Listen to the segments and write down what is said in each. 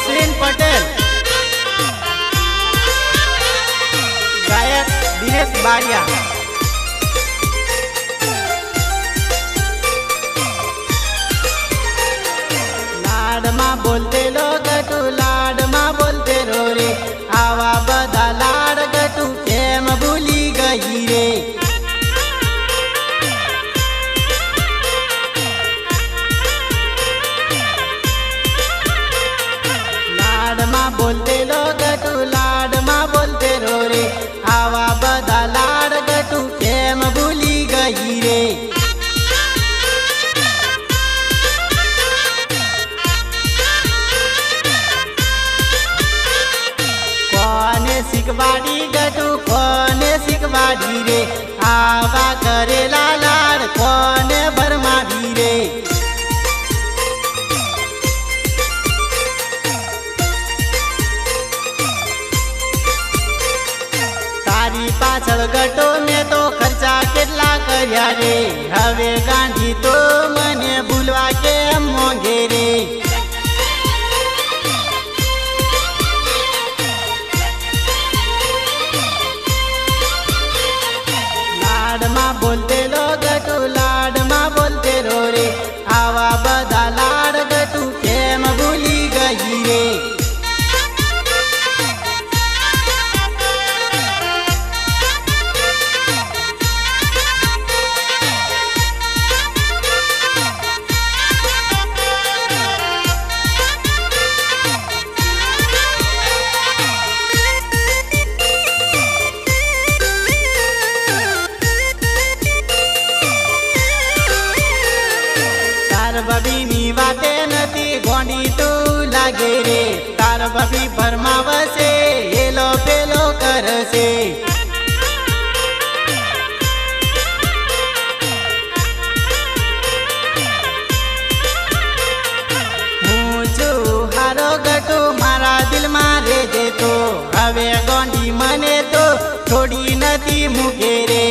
अश्विन पटेल, गायक दिनेश बारिया। लाड में बोलते लो गटू, लाड में बोलते रो रे, आवा बधा लाड गटू केम भूली गई रे। लाड में बोलते लो गटू, लाड में बोलते रो रे, आवा बधा लाड गटू केम भूली गई रे। कोने सिकवाड़ी गटू कोने सिकवाड़ी रे, आवा करेला लाड कोने बरमा भी रे। तारी पाछळ गटो में तो खर्चा केटला कर्या रे, हवे गांधी तो मने भूलवा के मोंघे रे। लाड में बोलते लो गटू, लाड में बोलते रो रे, आवा बधा लाड गटू केम भूली गई रे। तार बबी नी वाते नती गोंडी तू लागे रे, तार बबी फरमावसे हेलो पेलो करसे। मुझू हारो गटू मारा दिल मारे दे तो, हवे गोंडी मने तो थोड़ी नती मुके रे।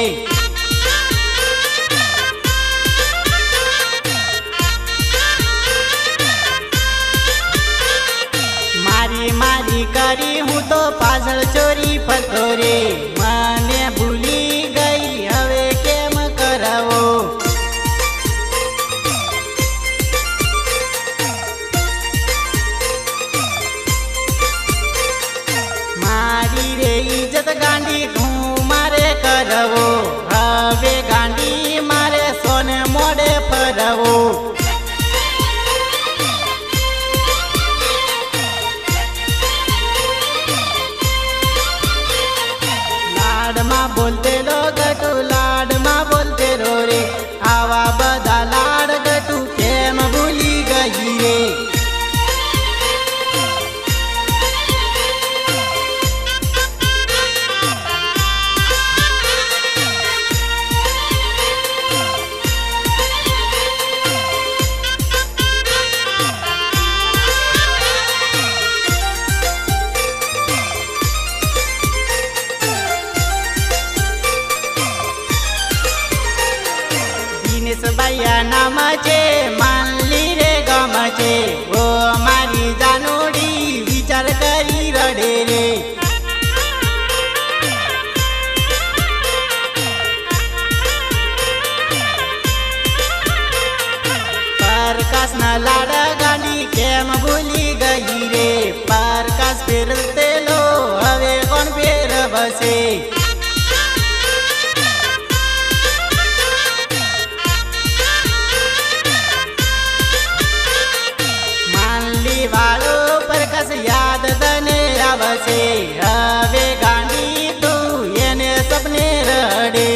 मारी करी हूँ तो पाछळ चोरी फरतो रे, मने भूली गई हवे केम करवो। मारी रे इज्जत गांडी घूं मारे करवो, हवे गांडी मारे सोने मोड़े फरवो। लाड में बोलते लो गटू, लाड में बोलते रो रे, आवा बधा लाड गटू केम भूली गई रे। दिनेश भैया नाम छे मानली रे गम छे, ओ मारी जानोड़ी विचार करी रडे रे। प्रकाश न लाड गांडी केम भूली गई रे, प्रकाश फेरते लो हवे कौन फेर बसे। वालो प्रकाश याद तने आवसे, हवे गांडी तू एने सपने रडे।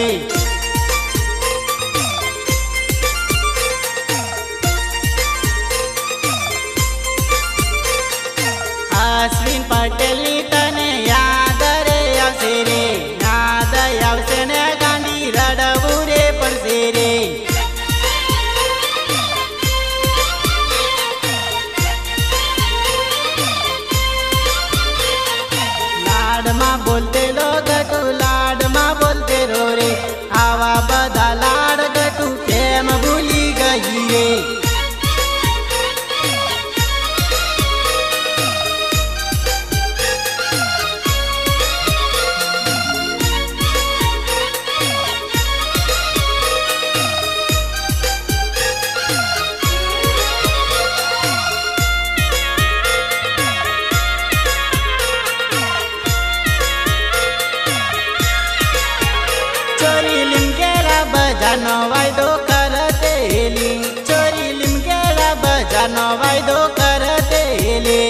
अश्विन पटेल नी तने याद रे आवसे रे, याद आवसे ने गांडी रडवू रे पड़से रे। लाड में बोलते लो गटू, लाड में बोलते रो रे, आवा बधा लाड गटू केम भूली गई रे। बजारनो वायदो करतेली, चोरी लिमगेला बजारनो वायदो करतेली।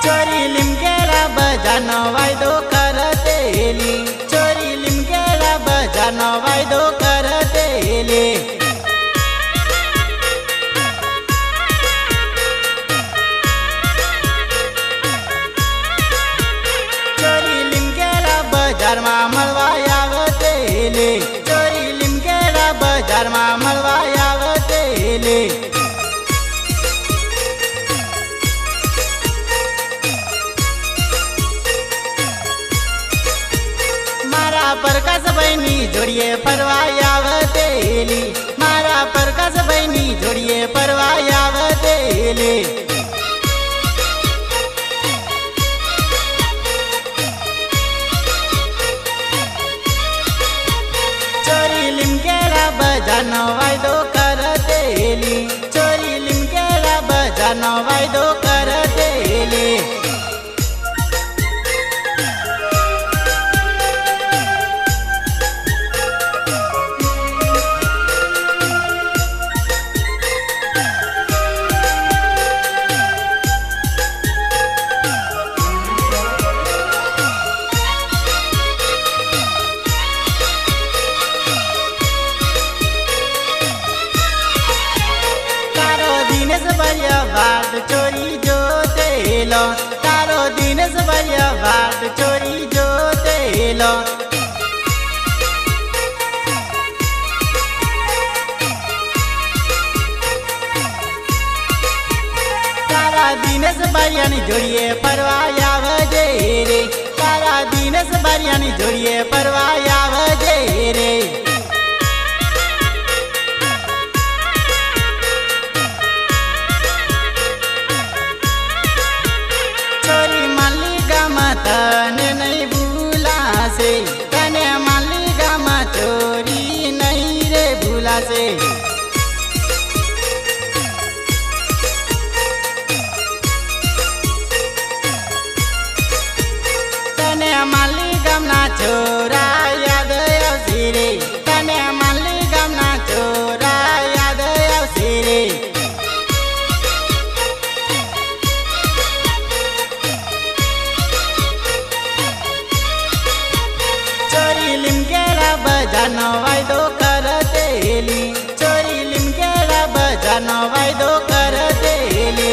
चोरी लिमगेला बजारनो वायदो करतेली, चोरी लिमगेला बजारनो वायदो करतेली। चोरी लिमगेला बजारमा मळवा आवतेले, चोरी लिमगेला बजारमा मळवा आवतेले। मारा प्रकाश बहिनी जोड़िए परवा आवतेली, मारा प्रकाश बहिनी जोड़िए परवा आवतेली। चोरी लिमगेला बजारनो वायदो करतेली, चोरी लिमगेला बजारनो वायदो करतेली। दिनेश भैया बाट चोरी जो तेलो, तारो दिनेश भैया बाट चोरी जो तेलो। तारा दिनेश भैया नी जोड़िए परवा आवजे रे, तारा दिनेश भैया नी जोड़िए परवा आवजे रे। चोरी मालिगामा तने नहीं भूलासे, तने मालिगामा चोरी नहीं रे भूलासे। तने मालिगामना चोरा याद आवसे रे, तने मालिगामना चोरा याद आवसे रे। चोरी लिमगेला बजारनो वायदो करतेली, चोरी लिमगेला बजारनो वायदो करतेली।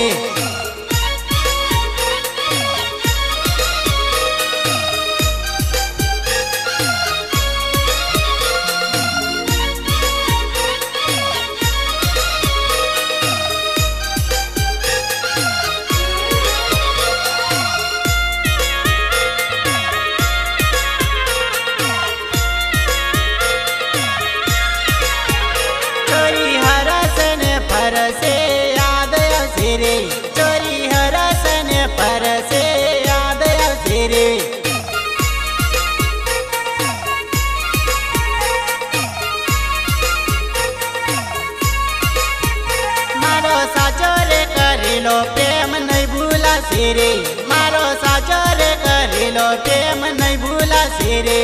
चोरी हरसने परसे याद आवसे रे, चोरी हरसने परसे याद आवसे रे। मारो साचो रे करेलो प्रेम नहीं भूलासे रे, मारो साचो रे करेलो प्रेम नहीं भूलासे रे।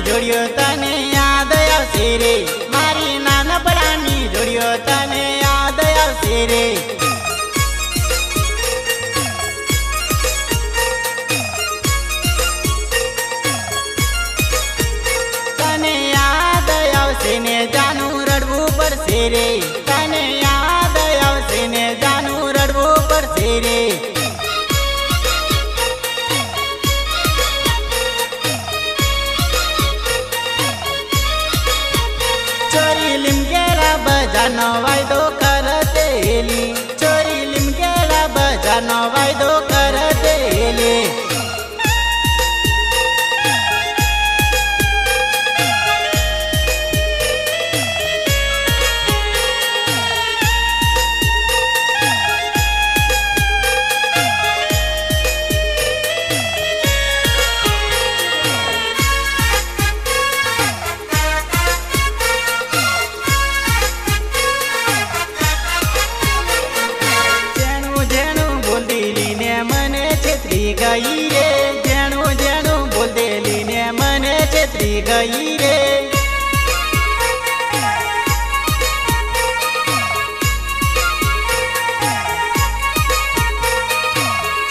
जोड़ियो तने याद आवसे रे, मारी नानपणानी जोड़ियो तने याद आवसे रे। तने याद आवसे ने जानू रड़वू पड़से रे, तने याद आवसे ने जानू रड़वू पड़से रे। चोरी लिमगेला बजारनो वायदो करतेली, चोरी लिमगेला बजारनो वायदो करतेली। ગઈ રે.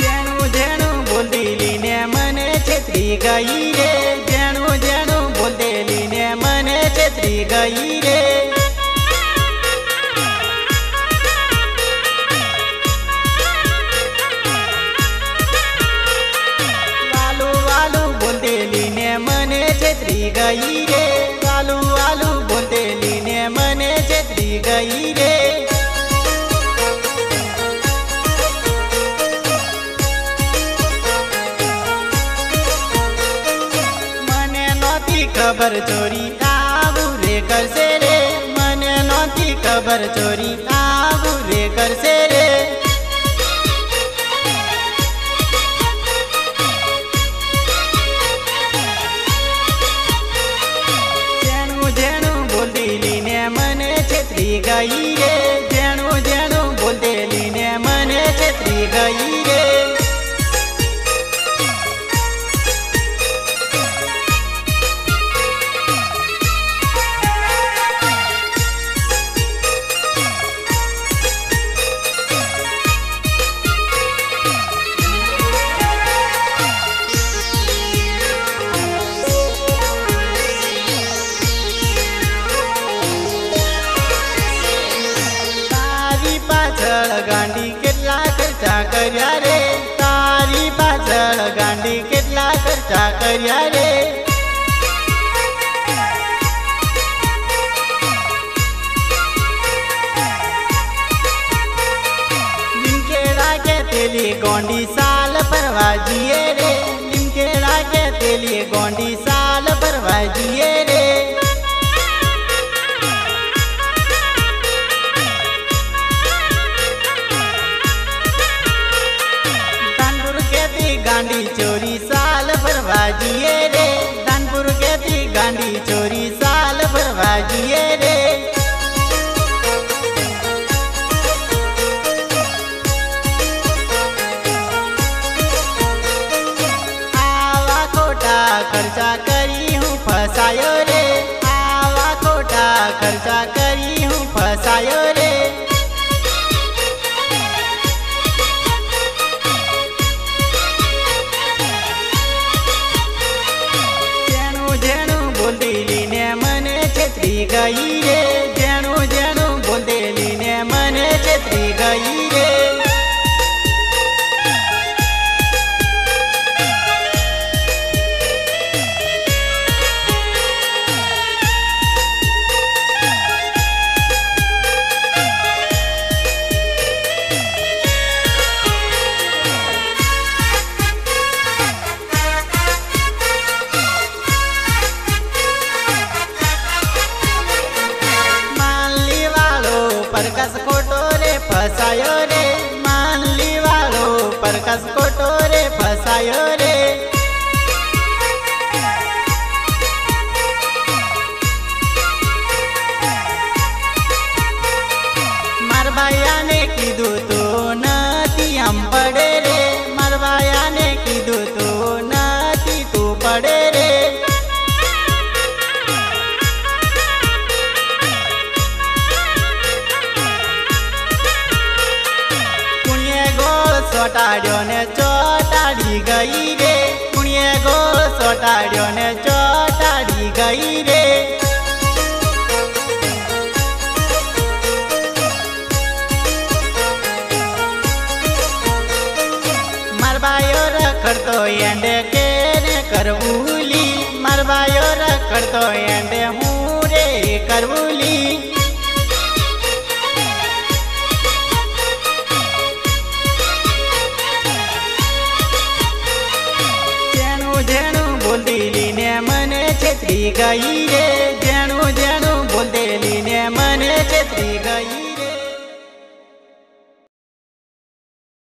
જેણું જેણું બોલદેલી ને મને છેતરી ગઈ રે. જેણું જેણું બોલદેલી ને મને છેતરી ગઈ રે. મને છેતરી ગઈ રે. વાલું વાલું બોલતેલી ને મને છેતરી ગઈ રે. મને નહોતી ખબર ચોરી આવું રે કરશે રે. મને નહોતી ખબર ચોરી આવું રે કરશે રે. મને છેતરી ગઈ રે. જેણું જેણું બોલતેલી ને મને છેતરી ગઈ રે. ગાંડી કેટલા ખર્ચા કર્યા રે. તારી પાછળ ગાંડી કેટલા ખર્ચા કર્યા રે. લીમકેડા કે તેલી ગોંડી સાલ ફરવા જઈએ રે. લીમકેડા કે તેલી ગોંડી સાલ ફરવા જઈએ રે. गांडी चोरी साल भरवा जिए रे. दानपुर के थी गांडी चोरी साल भरवा जिए रे. आवा खोटा खर्चा करी हूँ फसायो रे. आवा खोटा खर्चा करी हूँ फसायो रे. બોલતેલી ને મને છેતરી ગઈ રે. જેણું જેણું બોલતેલી ને મને છેતરી ગઈ રે. परकस खोटो रे फसायो रे. मानली वालो परकस खोटो रे फसायो रे. मार भाया ने कीधु तो नती हम पड़े रे. मार भाया ने कीधु तो नती तू पड़े रे. ચોટાડ્યો ને ચોટાડી ગઈ રે. કુણીએ ગોળ ચોટાડ્યો ને ચોટાડી ગઈ રે. મારબાયો રખડતો એંડે કે ને કરવુલી. મારબાયો રખડતો એંડે હું રે કરવુલી. જેણું બોલતેલી ને મને છેતરી ગઈ રે. જેણું જેણું